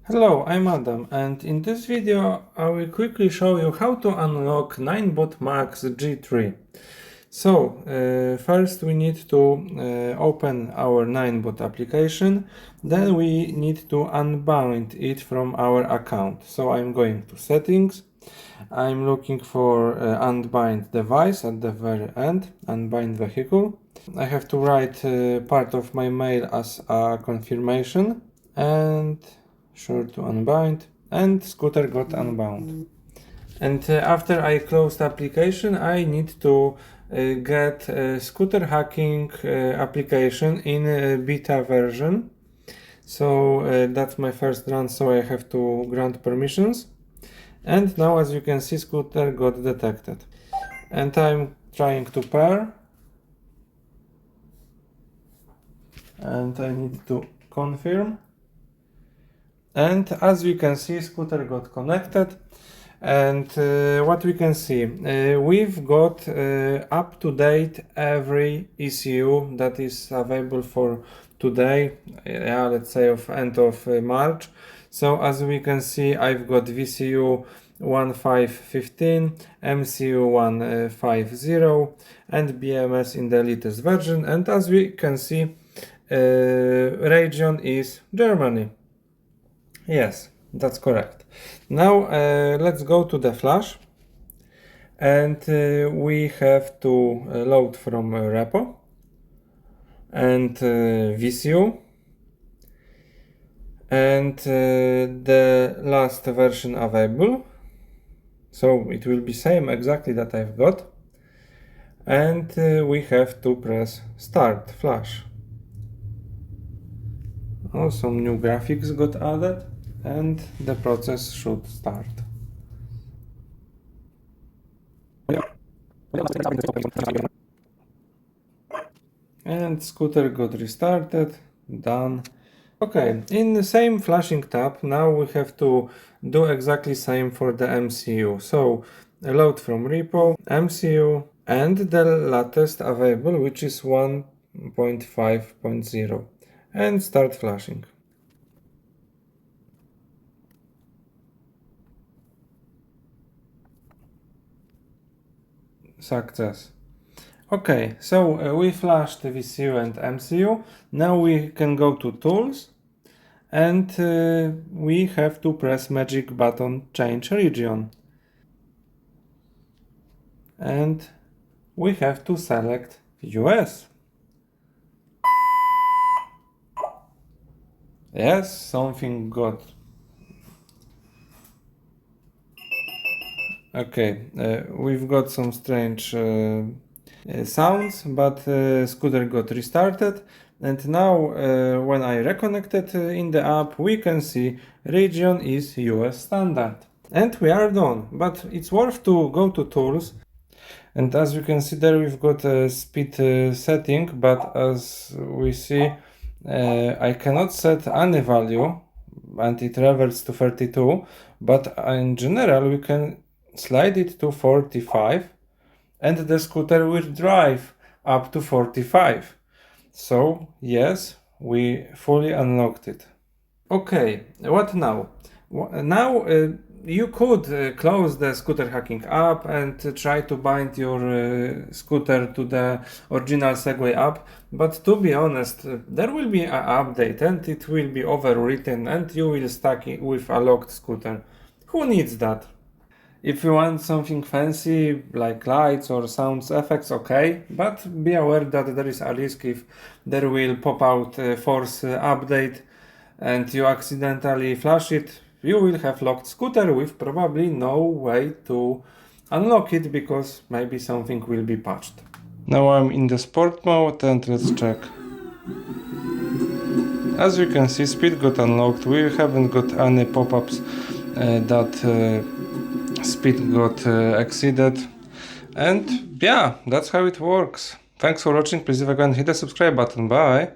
Hello, I'm Adam, and in this video I will quickly show you how to unlock Ninebot Max G3. So, first we need to open our Ninebot application, then we need to unbind it from our account. So I'm going to settings, I'm looking for unbind device at the very end, unbind vehicle. I have to write part of my mail as a confirmation and sure to unbind, and scooter got unbound. And after I closed application, I need to get scooter hacking application in beta version. So that's my first run, so I have to grant permissions. And now, as you can see, scooter got detected. And I'm trying to pair. And I need to confirm. And as we can see, scooter got connected. And what we can see, we've got up to date every ECU that is available for today, let's say of end of March. So as we can see, I've got VCU 1515, MCU 150, and BMS in the latest version. And as we can see, region is Germany. Yes, that's correct. Now let's go to the flash, and we have to load from repo and VCU and the last version available. So it will be same exactly that I've got, and we have to press start flash. Oh, some new graphics got added, and the process should start. And scooter got restarted, done. Okay, in the same flashing tab, now we have to do exactly same for the MCU. So load from repo, MCU, and the latest available, which is 1.5.0, and start flashing. Success. Okay, so we flashed the VCU and MCU. Now we can go to tools, and we have to press magic button change region. And we have to select US. Yes, something got. Okay, we've got some strange sounds, but scooter got restarted, and now when I reconnected in the app, we can see region is US standard. And we are done, but it's worth to go to tools, and as you can see there, we've got a speed setting, but as we see, I cannot set any value, and it reverts to 32, but in general we can slide it to 45, and the scooter will drive up to 45. So yes, we fully unlocked it. Okay, what now? Now you could close the scooter hacking app and try to bind your scooter to the original Segway app, but to be honest, there will be an update and it will be overwritten and you will stuck with a locked scooter. Who needs that? If you want something fancy like lights or sound effects, okay, but be aware that there is a risk if there will pop out a force update and you accidentally flash it, you will have locked scooter with probably no way to unlock it because maybe something will be patched. Now I'm in the sport mode and let's check. As you can see, speed got unlocked. We haven't got any pop-ups that speed got exceeded, and yeah, that's how it works. Thanks for watching. Please if you can hit the subscribe button. Bye.